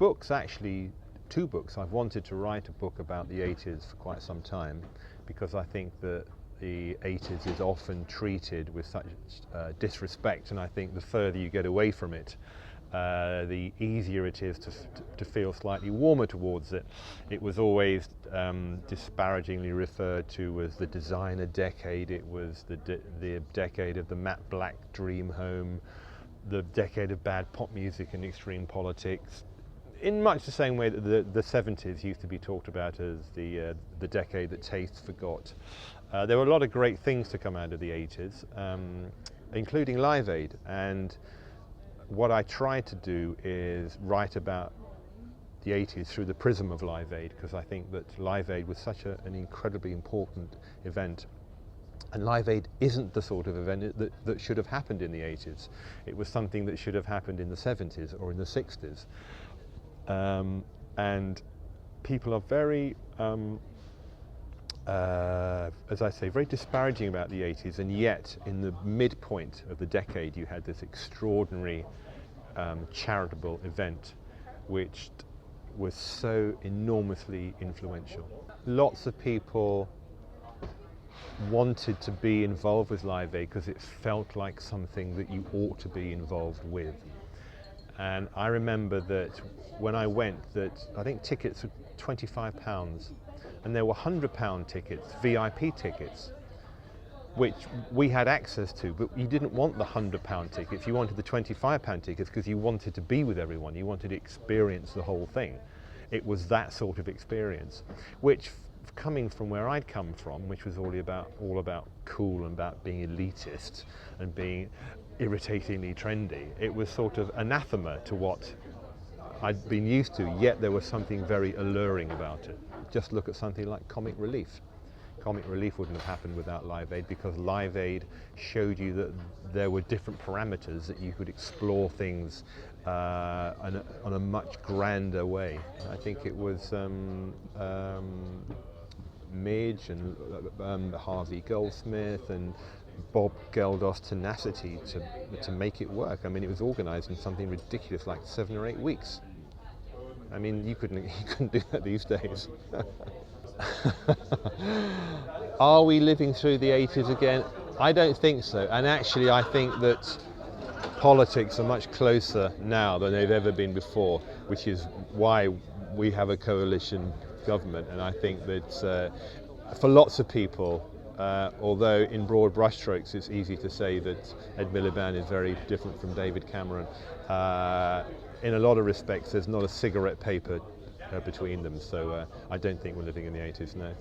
books, actually, 2 books. I've wanted to write a book about the 80s for quite some time, because I think that the 80s is often treated with such disrespect, and I think the further you get away from it, the easier it is to feel slightly warmer towards it. It was always disparagingly referred to as the designer decade. It was the decade of the Matte Black dream home, the decade of bad pop music and extreme politics, in much the same way that the 70s used to be talked about as the decade that taste forgot. There were a lot of great things to come out of the 80s, including Live Aid, and what I tried to do is write about the 80s through the prism of Live Aid, because I think that Live Aid was such an incredibly important event. And Live Aid isn't the sort of event that should have happened in the 80s. It was something that should have happened in the 70s or in the 60s. And people are very, as I say, very disparaging about the 80s, and yet in the midpoint of the decade you had this extraordinary charitable event which was so enormously influential. Lots of people wanted to be involved with Live Aid because it felt like something that you ought to be involved with. And I remember that when I went, that I think tickets were £25, and there were £100 tickets, VIP tickets, which we had access to, but you didn't want the £100 tickets, you wanted the £25 tickets because you wanted to be with everyone, you wanted to experience the whole thing. It was that sort of experience, which, coming from where I'd come from, which was all about cool and about being elitist and being irritatingly trendy, it was sort of anathema to what I'd been used to, yet there was something very alluring about it. Just look at something like Comic Relief. Comic Relief wouldn't have happened without Live Aid, because Live Aid showed you that there were different parameters that you could explore things on a much grander way. I think it was Midge and Harvey Goldsmith and Bob Geldof's tenacity to make it work. I mean, it was organised in something ridiculous like 7 or 8 weeks. I mean, you couldn't do that these days. Are we living through the 80s again? I don't think so. And actually, I think that politics are much closer now than they've ever been before, which is why we have a coalition government. And I think that for lots of people, although in broad brushstrokes it's easy to say that Ed Miliband is very different from David Cameron, in a lot of respects there's not a cigarette paper between them, so I don't think we're living in the 80s now.